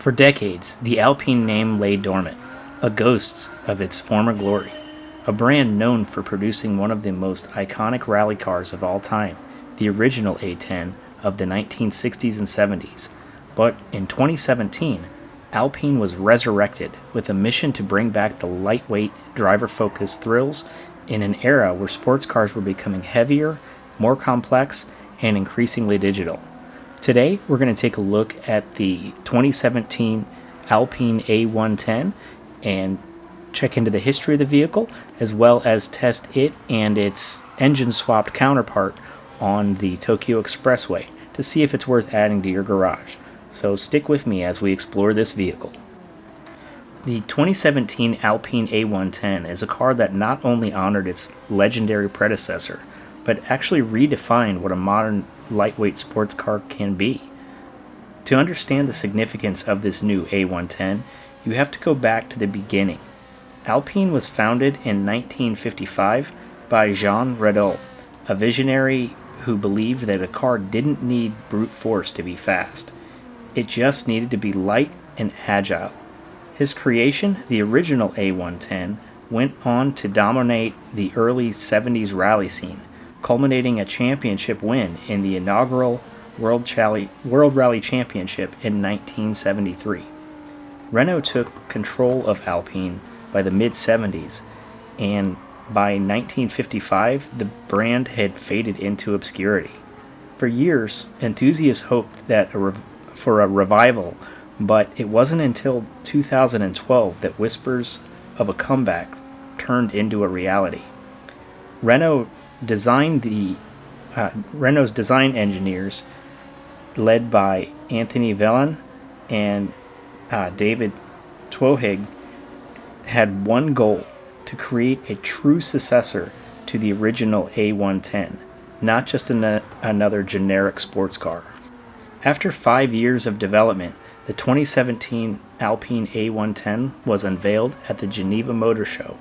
For decades, the Alpine name lay dormant, a ghost of its former glory. A brand known for producing one of the most iconic rally cars of all time, the original A10 of the 1960s and 70s. But in 2017, Alpine was resurrected with a mission to bring back the lightweight, driver-focused thrills in an era where sports cars were becoming heavier, more complex, and increasingly digital. Today, we're going to take a look at the 2017 Alpine A110 and check into the history of the vehicle, as well as test it and its engine-swapped counterpart on the Tokyo Expressway to see if it's worth adding to your garage. So stick with me as we explore this vehicle. The 2017 Alpine A110 is a car that not only honored its legendary predecessor, but actually redefined what a modern lightweight sports car can be. To understand the significance of this new A110, you have to go back to the beginning. Alpine was founded in 1955 by Jean Radot, a visionary who believed that a car didn't need brute force to be fast. It just needed to be light and agile. His creation, the original A110, went on to dominate the early 70s rally scene, culminating a championship win in the inaugural World Rally Championship in 1973. Renault took control of Alpine by the mid-70s, and by 1955, the brand had faded into obscurity. For years, enthusiasts hoped that for a revival, but it wasn't until 2012 that whispers of a comeback turned into a reality. Renault's design engineers, led by Anthony Vellon and David Twohig, had one goal: to create a true successor to the original A110, not just another generic sports car. After 5 years of development, the 2017 Alpine A110 was unveiled at the Geneva Motor Show,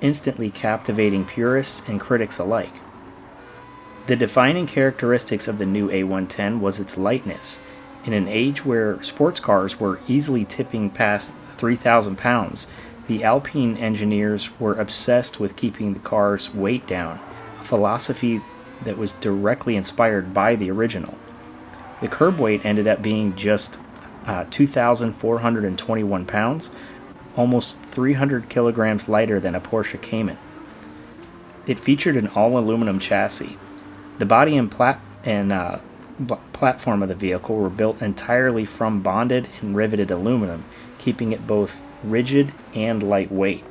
instantly captivating purists and critics alike. The defining characteristics of the new A110 was its lightness. In an age where sports cars were easily tipping past 3,000 pounds, the Alpine engineers were obsessed with keeping the car's weight down, a philosophy that was directly inspired by the original. The curb weight ended up being just 2,421 pounds, almost 300 kilograms lighter than a Porsche Cayman. It featured an all-aluminum chassis. The body and platform of the vehicle were built entirely from bonded and riveted aluminum, keeping it both rigid and lightweight.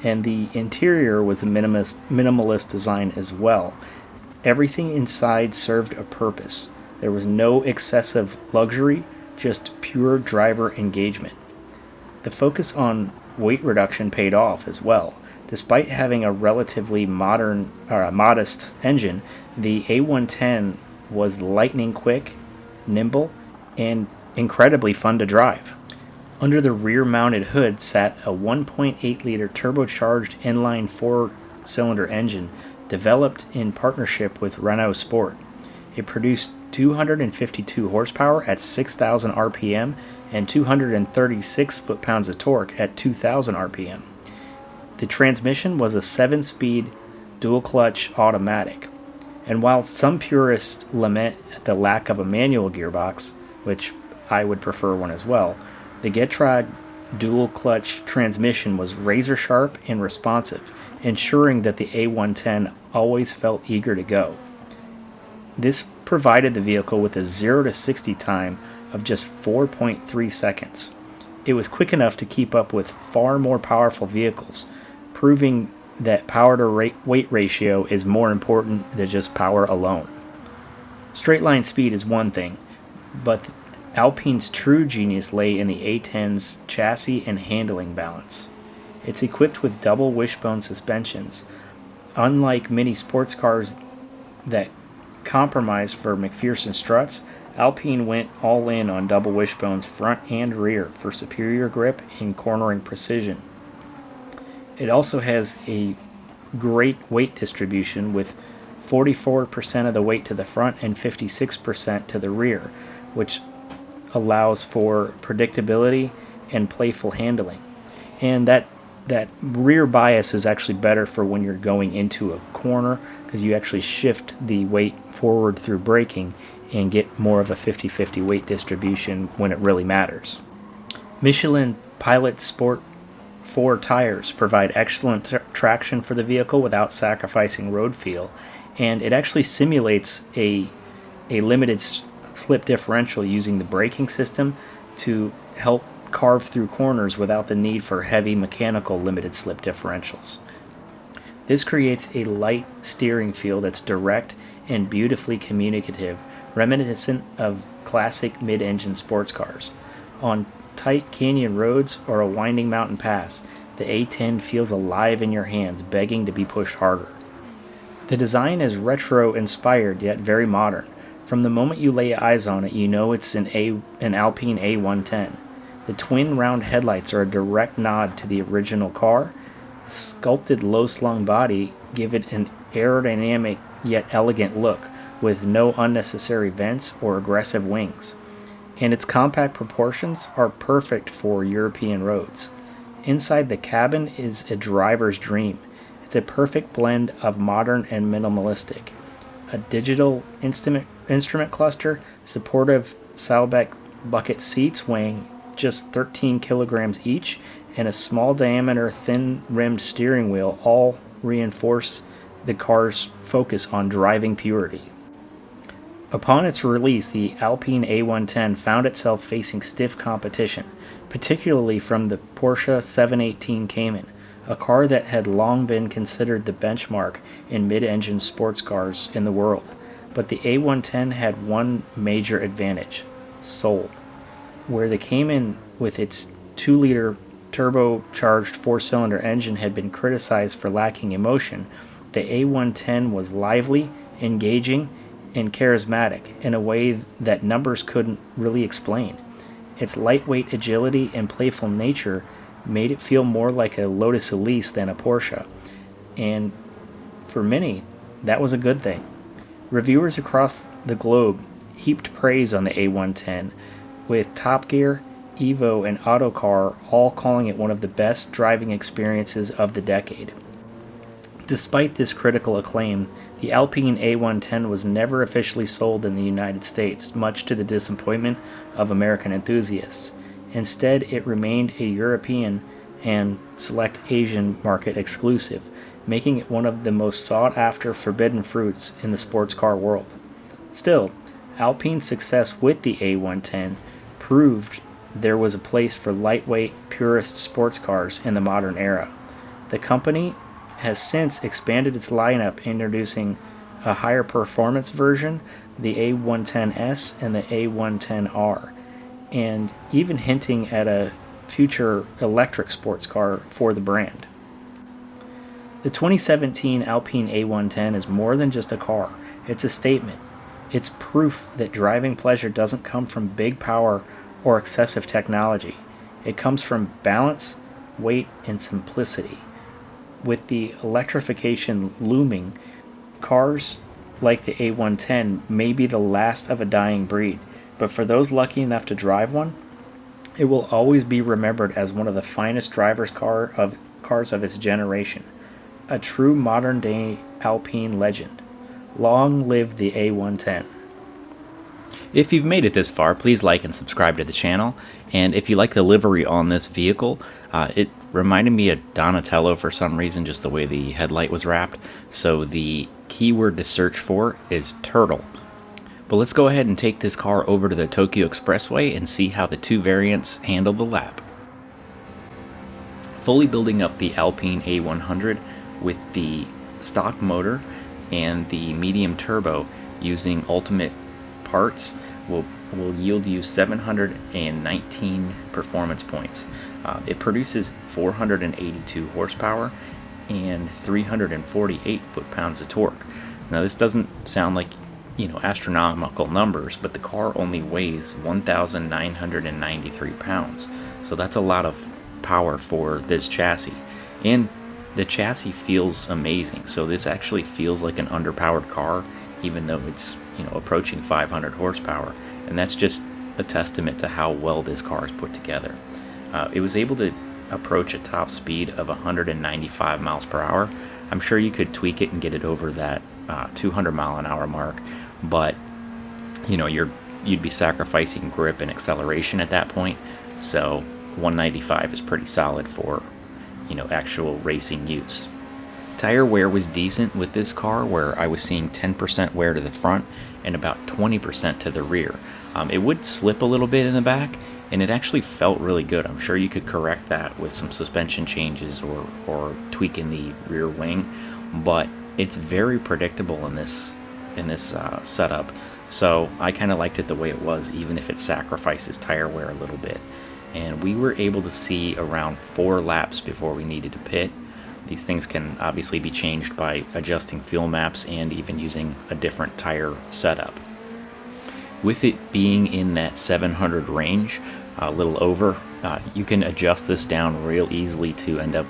And the interior was a minimalist design as well. Everything inside served a purpose. There was no excessive luxury, just pure driver engagement. The focus on weight reduction paid off as well. Despite having a relatively modest engine, the A110 was lightning quick, nimble, and incredibly fun to drive. Under the rear-mounted hood sat a 1.8-liter turbocharged inline four-cylinder engine developed in partnership with Renault Sport. It produced 252 horsepower at 6,000 RPM and 236 foot-pounds of torque at 2,000 RPM. The transmission was a 7-speed dual-clutch automatic. And while some purists lament the lack of a manual gearbox, which I would prefer one as well, the Getrag dual-clutch transmission was razor-sharp and responsive, ensuring that the A110 always felt eager to go. This provided the vehicle with a 0 to 60 time of just 4.3 seconds. It was quick enough to keep up with far more powerful vehicles, proving that power-to-weight ratio is more important than just power alone. Straight-line speed is one thing, but Alpine's true genius lay in the A10's chassis and handling balance. It's equipped with double wishbone suspensions. Unlike many sports cars that compromise for McPherson struts, Alpine went all in on double wishbones front and rear for superior grip and cornering precision. It also has a great weight distribution with 44% of the weight to the front and 56% to the rear, which allows for predictability and playful handling. And that rear bias is actually better for when you're going into a corner, because you actually shift the weight forward through braking and get more of a 50-50 weight distribution when it really matters. Michelin Pilot Sport 4 tires provide excellent traction for the vehicle without sacrificing road feel, and it actually simulates a limited slip differential using the braking system to help carve through corners without the need for heavy mechanical limited slip differentials. This creates a light steering feel that's direct and beautifully communicative, reminiscent of classic mid-engine sports cars. On tight canyon roads or a winding mountain pass, the A10 feels alive in your hands, begging to be pushed harder. The design is retro-inspired yet very modern. From the moment you lay eyes on it, you know it's an Alpine A110. The twin round headlights are a direct nod to the original car. The sculpted low-slung body give it an aerodynamic yet elegant look, with no unnecessary vents or aggressive wings. And its compact proportions are perfect for European roads. Inside the cabin is a driver's dream. It's a perfect blend of modern and minimalistic. A digital instrument cluster, supportive saddlebag bucket seats weighing just 13 kilograms each, and a small diameter thin-rimmed steering wheel all reinforce the car's focus on driving purity. Upon its release, the Alpine A110 found itself facing stiff competition, particularly from the Porsche 718 Cayman, a car that had long been considered the benchmark in mid-engine sports cars in the world. But the A110 had one major advantage: soul. Where the Cayman with its 2-liter turbocharged 4-cylinder engine had been criticized for lacking emotion, the A110 was lively, engaging, and charismatic in a way that numbers couldn't really explain. Its lightweight agility and playful nature made it feel more like a Lotus Elise than a Porsche, and for many, that was a good thing. Reviewers across the globe heaped praise on the A110, with Top Gear, Evo, and Autocar all calling it one of the best driving experiences of the decade. Despite this critical acclaim, the Alpine A110 was never officially sold in the United States, much to the disappointment of American enthusiasts. Instead, it remained a European and select Asian market exclusive, making it one of the most sought-after forbidden fruits in the sports car world. Still, Alpine's success with the A110 proved there was a place for lightweight, purist sports cars in the modern era. The company has since expanded its lineup, introducing a higher performance version, the A110S and the A110R, and even hinting at a future electric sports car for the brand. The 2017 Alpine A110 is more than just a car. It's a statement. It's proof that driving pleasure doesn't come from big power or excessive technology. It comes from balance, weight, and simplicity. With the electrification looming, cars like the A110 may be the last of a dying breed, but for those lucky enough to drive one, it will always be remembered as one of the finest cars of its generation. A true modern-day Alpine legend. Long live the A110. If you've made it this far, please like and subscribe to the channel. And if you like the livery on this vehicle, it reminded me of Donatello for some reason, just the way the headlight was wrapped. So the keyword to search for is turtle. But let's go ahead and take this car over to the Tokyo Expressway and see how the two variants handle the lap. Fully building up the Alpine A100 with the stock motor and the medium turbo using ultimate parts will yield you 719 performance points. It produces 482 horsepower and 348 foot-pounds of torque. Now this doesn't sound like, astronomical numbers, but the car only weighs 1,993 pounds. So that's a lot of power for this chassis. And the chassis feels amazing. So this actually feels like an underpowered car, even though it's, approaching 500 horsepower. And that's just a testament to how well this car is put together. It was able to approach a top speed of 195 miles per hour. I'm sure you could tweak it and get it over that 200 mile an hour mark, but you know, you'd be sacrificing grip and acceleration at that point. So 195 is pretty solid for, you know, actual racing use. Tire wear was decent with this car, where I was seeing 10% wear to the front and about 20% to the rear. It would slip a little bit in the back, and it actually felt really good. I'm sure you could correct that with some suspension changes or tweaking the rear wing, but it's very predictable in this setup. So I kind of liked it the way it was, even if it sacrifices tire wear a little bit. And we were able to see around 4 laps before we needed to pit. These things can obviously be changed by adjusting fuel maps and even using a different tire setup. With it being in that 700 range, a little over, you can adjust this down real easily to end up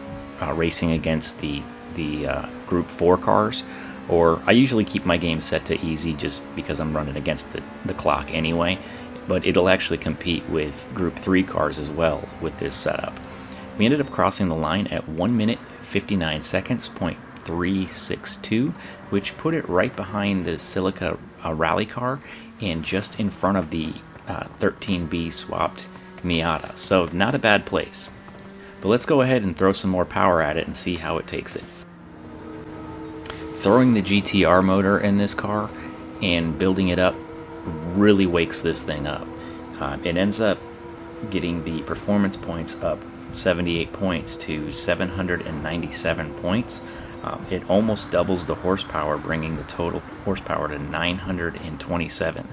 racing against the Group 4 cars. Or I usually keep my game set to easy just because I'm running against the clock anyway, but it'll actually compete with Group 3 cars as well with this setup. We ended up crossing the line at 1 minute 59 seconds, .362, which put it right behind the Silica rally car and just in front of the 13B swapped Miata. So not a bad place. But let's go ahead and throw some more power at it and see how it takes it. Throwing the GTR motor in this car and building it up really wakes this thing up. It ends up getting the performance points up 78 points to 797 points. It almost doubles the horsepower, bringing the total horsepower to 927,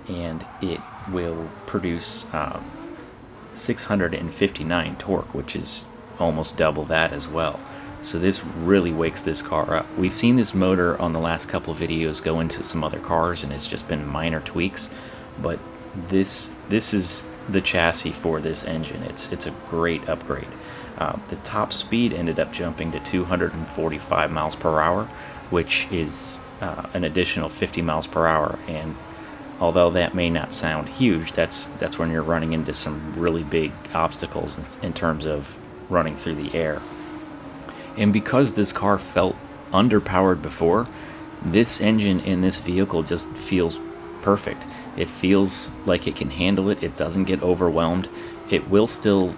and it will produce 659 torque, which is almost double that as well. So this really wakes this car up. We've seen this motor on the last couple of videos go into some other cars, and it's just been minor tweaks, but this is the chassis for this engine. It's a great upgrade. The top speed ended up jumping to 245 miles per hour, which is an additional 50 miles per hour. And although that may not sound huge, that's when you're running into some really big obstacles in terms of running through the air. And because this car felt underpowered before, this engine in this vehicle just feels perfect. It feels like it can handle it. It doesn't get overwhelmed. It will still,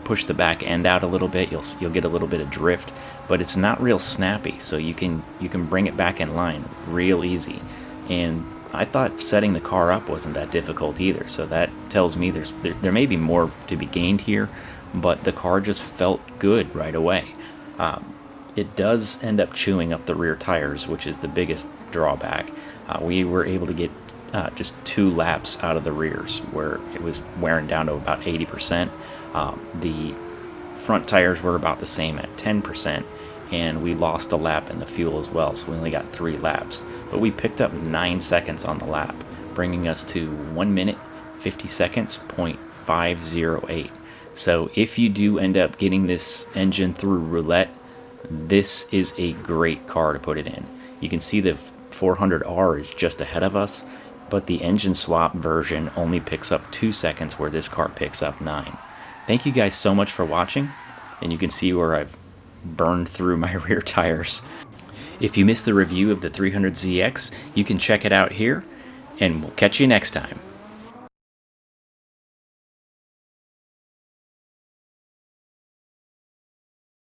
push the back end out a little bit. You'll get a little bit of drift, but it's not real snappy. So you can bring it back in line real easy. And I thought setting the car up wasn't that difficult either. So that tells me there may be more to be gained here, but the car just felt good right away. It does end up chewing up the rear tires, which is the biggest drawback. We were able to get just 2 laps out of the rears, where it was wearing down to about 80%. The front tires were about the same at 10%, and we lost a lap in the fuel as well, so we only got 3 laps. But we picked up 9 seconds on the lap, bringing us to 1 minute 50 seconds, .508. So if you do end up getting this engine through roulette, this is a great car to put it in. You can see the 400R is just ahead of us, but the engine swap version only picks up 2 seconds where this car picks up 9. Thank you guys so much for watching, and you can see where I've burned through my rear tires. If you missed the review of the 300ZX, you can check it out here, and we'll catch you next time.